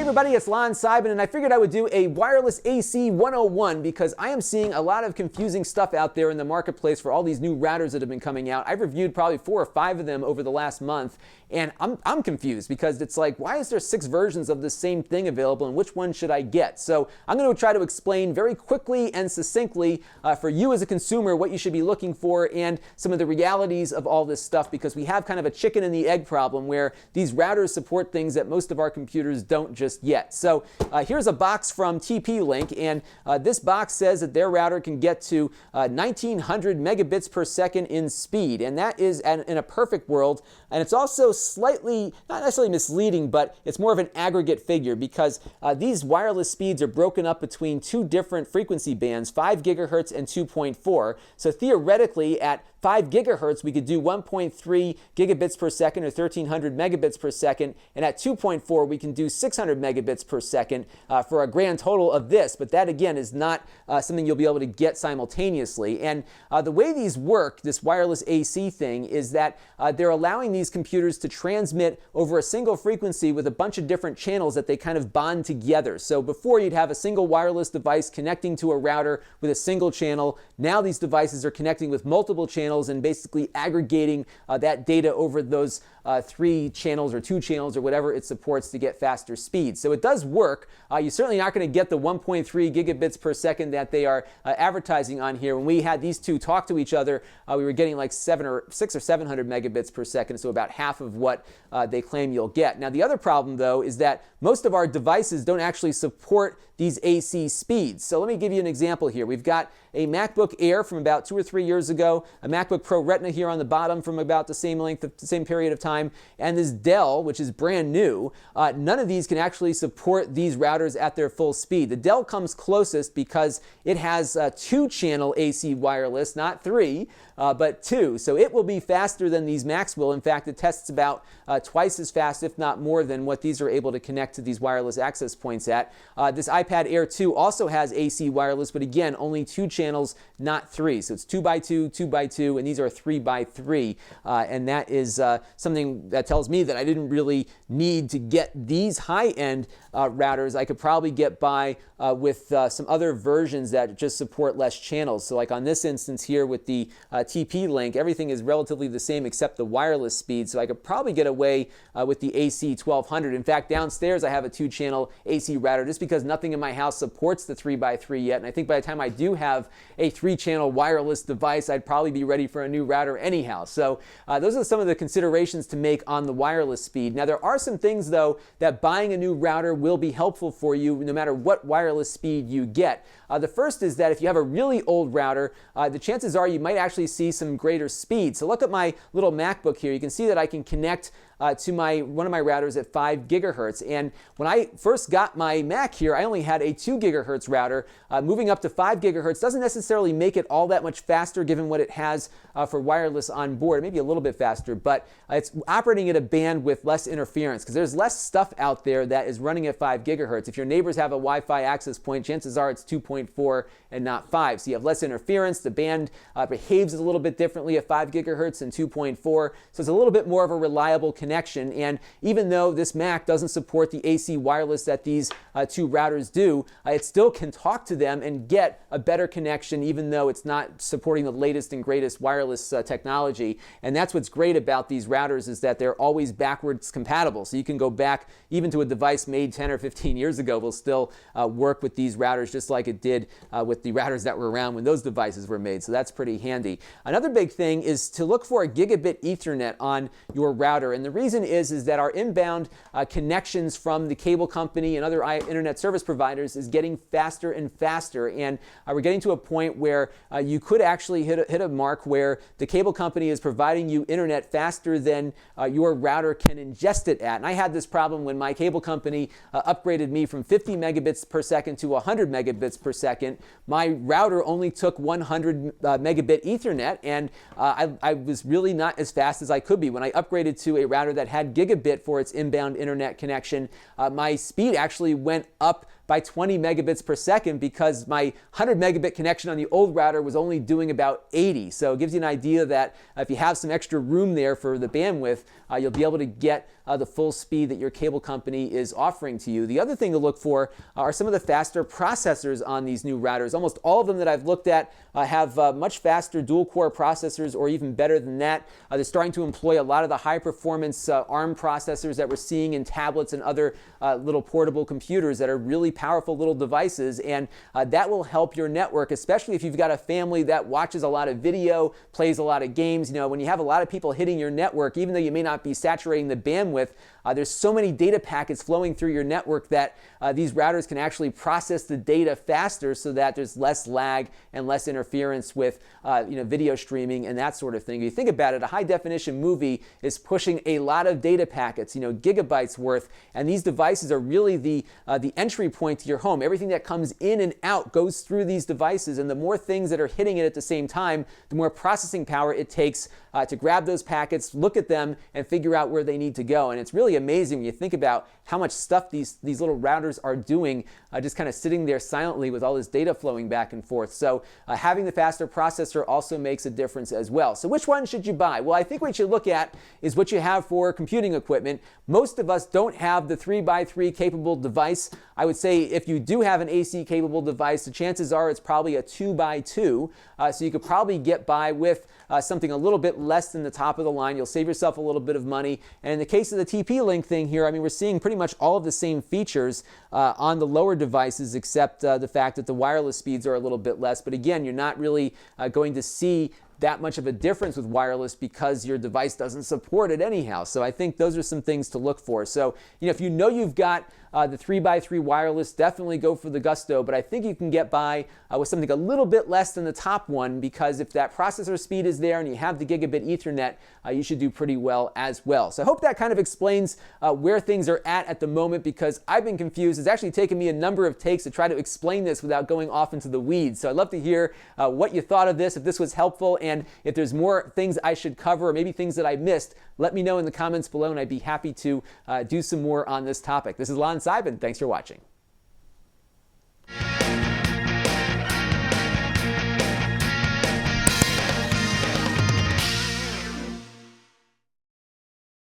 everybody, it's Lon.TV, and I figured I would do a wireless AC 101 because I am seeing a lot of confusing stuff out there in the marketplace for all these new routers that have been coming out. I've reviewed probably 4 or 5 of them over the last month, and I'm confused because it's like, why is there 6 versions of the same thing available, and which one should I get? So I'm going to try to explain very quickly and succinctly for you as a consumer what you should be looking for and some of the realities of all this stuff, because we have kind of a chicken and the egg problem where these routers support things that most of our computers don't just yet. So here's a box from TP-Link, and this box says that their router can get to 1900 megabits per second in speed, and that is in a perfect world. And it's also slightly, not necessarily misleading, but it's more of an aggregate figure because these wireless speeds are broken up between 2 different frequency bands, 5 gigahertz and 2.4. So theoretically, at 5 gigahertz, we could do 1.3 gigabits per second or 1300 megabits per second, and at 2.4 we can do 600 megabits per second for a grand total of this. But that again is not something you'll be able to get simultaneously. And the way these work, this wireless AC thing, is that they're allowing these computers to transmit over a single frequency with a bunch of different channels that they kind of bond together. So before, you'd have a single wireless device connecting to a router with a single channel. Now these devices are connecting with multiple channels and basically aggregating that data over those 3 channels or 2 channels or whatever it supports to get faster speeds. So it does work. You're certainly not going to get the 1.3 gigabits per second that they are advertising on here. When we had these two talk to each other, we were getting like 600 or 700 megabits per second, so about half of what they claim you'll get. Now the other problem though is that most of our devices don't actually support these AC speeds. So let me give you an example here. We've got a MacBook Air from about 2 or 3 years ago, a MacBook Pro Retina here on the bottom from about the same length, the same period of time, and this Dell, which is brand new. None of these can actually support these routers at their full speed. The Dell comes closest because it has 2-channel AC wireless, not 3, but 2. So it will be faster than these Macs will. In fact, it tests about twice as fast, if not more, than what these are able to connect to these wireless access points at. This iPad Air 2 also has AC wireless, but again, only 2 channels, not 3. So it's 2x2, 2x2, and these are 3x3. And that is something that tells me that I didn't really need to get these high-end routers. I could probably get by with some other versions that just support less channels. So like on this instance here with the TP-Link, everything is relatively the same except the wireless speed. So I could probably get away with the AC 1200. In fact, downstairs I have a 2-channel AC router just because nothing in my house supports the 3x3 yet. And I think by the time I do have a 3-channel wireless device, I'd probably be ready for a new router anyhow. So those are some of the considerations to make on the wireless speed. Now there are some things though that buying a new router will be helpful for you no matter what wireless speed you get. The first is that if you have a really old router, the chances are you might actually see some greater speed. So look at my little MacBook here. You can see that I can connect to one of my routers at 5 gigahertz. And when I first got my Mac here, I only had a 2 gigahertz router. Moving up to 5 gigahertz doesn't necessarily make it all that much faster given what it has for wireless on board. Maybe a little bit faster, but it's operating at a band with less interference because there's less stuff out there that is running at 5 gigahertz. If your neighbors have a Wi-Fi access point, chances are it's 2.4 and not 5. So you have less interference. The band behaves a little bit differently at 5 gigahertz and 2.4. So it's a little bit more of a reliable connection. And even though this Mac doesn't support the AC wireless that these 2 routers do, it still can talk to them and get a better connection even though it's not supporting the latest and greatest wireless technology. And that's what's great about these routers, is that they're always backwards compatible. So you can go back even to a device made 10 or 15 years ago will still work with these routers just like it did with the routers that were around when those devices were made. So that's pretty handy. Another big thing is to look for a Gigabit Ethernet on your router. And the reason is that our inbound connections from the cable company and other internet service providers is getting faster and faster. And we're getting to a point where you could actually hit a mark where the cable company is providing you internet faster than your router can ingest it at. And I had this problem when my cable company upgraded me from 50 megabits per second to 100 megabits per second. My router only took 100 megabit Ethernet, and I was really not as fast as I could be. When I upgraded to a router that had gigabit for its inbound internet connection, my speed actually went up by 20 megabits per second because my 100 megabit connection on the old router was only doing about 80. So it gives you an idea that if you have some extra room there for the bandwidth, you'll be able to get the full speed that your cable company is offering to you. The other thing to look for are some of the faster processors on these new routers. Almost all of them that I've looked at have much faster dual-core processors, or even better than that. They're starting to employ a lot of the high-performance ARM processors that we're seeing in tablets and other little portable computers that are really powerful little devices, and that will help your network, especially if you've got a family that watches a lot of video, plays a lot of games. You know, when you have a lot of people hitting your network, even though you may not be saturating the bandwidth, there's so many data packets flowing through your network that these routers can actually process the data faster so that there's less lag and less interference with video streaming and that sort of thing. If you think about it, a high definition movie is pushing a lot of data packets, gigabytes worth, and these devices are really the entry point to your home. Everything that comes in and out goes through these devices, and the more things that are hitting it at the same time, the more processing power it takes to grab those packets, look at them, and figure out where they need to go. And it's really amazing when you think about how much stuff these little routers are doing, just kind of sitting there silently with all this data flowing back and forth. So having the faster processor also makes a difference as well. So which one should you buy? Well, I think what you should look at is what you have for computing equipment. Most of us don't have the 3x3 capable device. I would say if you do have an AC capable device, the chances are it's probably a 2x2. So you could probably get by with something a little bit less than the top of the line. You'll save yourself a little bit of money. And in the case of the TP-Link thing here, I mean, we're seeing pretty much all of the same features on the lower devices, except the fact that the wireless speeds are a little bit less. But again, you're not really going to see that much of a difference with wireless because your device doesn't support it anyhow. So I think those are some things to look for. So, if you know you've got the 3x3 wireless, definitely go for the Gusto, but I think you can get by with something a little bit less than the top one, because if that processor speed is there and you have the Gigabit Ethernet, you should do pretty well as well. So I hope that kind of explains where things are at the moment, because I've been confused. It's actually taken me a number of takes to try to explain this without going off into the weeds. So I'd love to hear what you thought of this, if this was helpful, and if there's more things I should cover or maybe things that I missed, let me know in the comments below, and I'd be happy to do some more on this topic. This is Lon.TV. Thanks for watching.